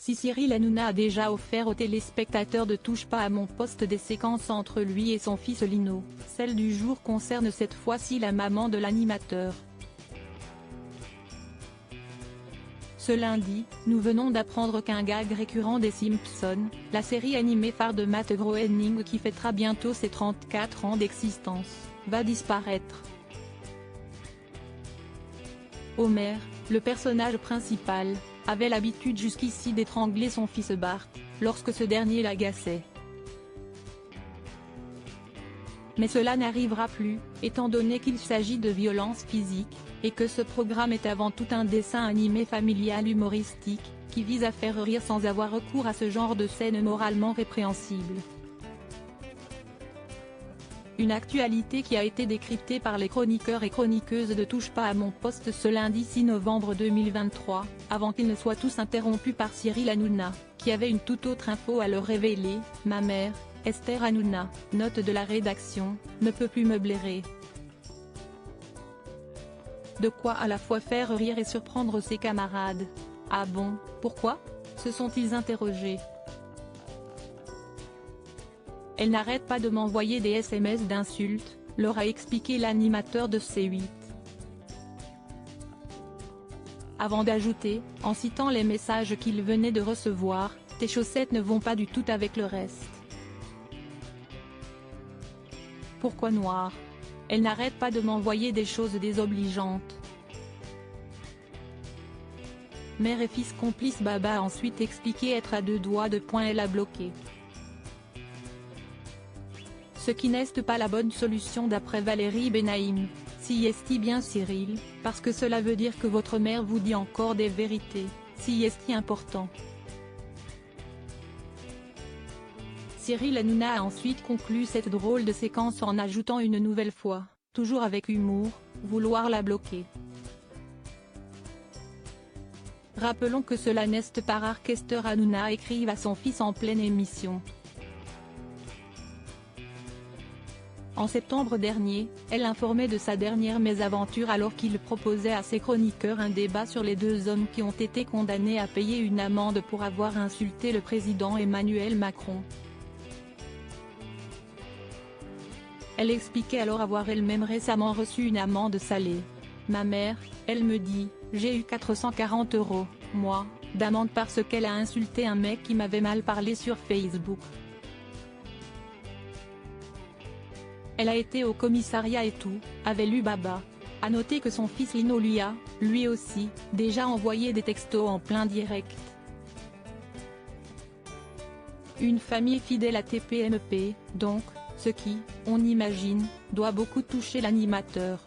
Si Cyril Hanouna a déjà offert aux téléspectateurs de Touche pas à mon poste des séquences entre lui et son fils Lino, celle du jour concerne cette fois-ci la maman de l'animateur. Ce lundi, nous venons d'apprendre qu'un gag récurrent des Simpsons, la série animée phare de Matt Groening qui fêtera bientôt ses 34 ans d'existence, va disparaître. Homer, le personnage principal, avait l'habitude jusqu'ici d'étrangler son fils Bart, lorsque ce dernier l'agaçait. Mais cela n'arrivera plus, étant donné qu'il s'agit de violence physique, et que ce programme est avant tout un dessin animé familial humoristique, qui vise à faire rire sans avoir recours à ce genre de scène moralement répréhensible. Une actualité qui a été décryptée par les chroniqueurs et chroniqueuses de Touche pas à mon poste ce lundi 6 novembre 2023, avant qu'ils ne soient tous interrompus par Cyril Hanouna, qui avait une toute autre info à leur révéler. Ma mère, Esther Hanouna, note de la rédaction, ne peut plus me blairer. De quoi à la fois faire rire et surprendre ses camarades. Ah bon, pourquoi ? Se sont-ils interrogés. Elle n'arrête pas de m'envoyer des SMS d'insultes, leur a expliqué l'animateur de C8. Avant d'ajouter, en citant les messages qu'il venait de recevoir, « Tes chaussettes ne vont pas du tout avec le reste. Pourquoi noir ? Elle n'arrête pas de m'envoyer des choses désobligeantes. » Mère et fils complices. Baba a ensuite expliqué être à 2 doigts de point. Elle a bloqué. Ce qui n'est pas la bonne solution d'après Valérie Benaïm. Si est bien Cyril, parce que cela veut dire que votre mère vous dit encore des vérités, si est important. Cyril Hanouna a ensuite conclu cette drôle de séquence en ajoutant une nouvelle fois, toujours avec humour, vouloir la bloquer. Rappelons que cela n'est pas rare qu'Esther Hanouna écrive à son fils en pleine émission. En septembre dernier, elle informait de sa dernière mésaventure alors qu'il proposait à ses chroniqueurs un débat sur les 2 hommes qui ont été condamnés à payer une amende pour avoir insulté le président Emmanuel Macron. Elle expliquait alors avoir elle-même récemment reçu une amende salée. Ma mère, elle me dit, j'ai eu 440 €, moi, d'amende parce qu'elle a insulté un mec qui m'avait mal parlé sur Facebook. Elle a été au commissariat et tout, avait lu Baba. A noter que son fils Lino lui a, lui aussi, déjà envoyé des textos en plein direct. Une famille fidèle à TPMP, donc, ce qui, on imagine, doit beaucoup toucher l'animateur.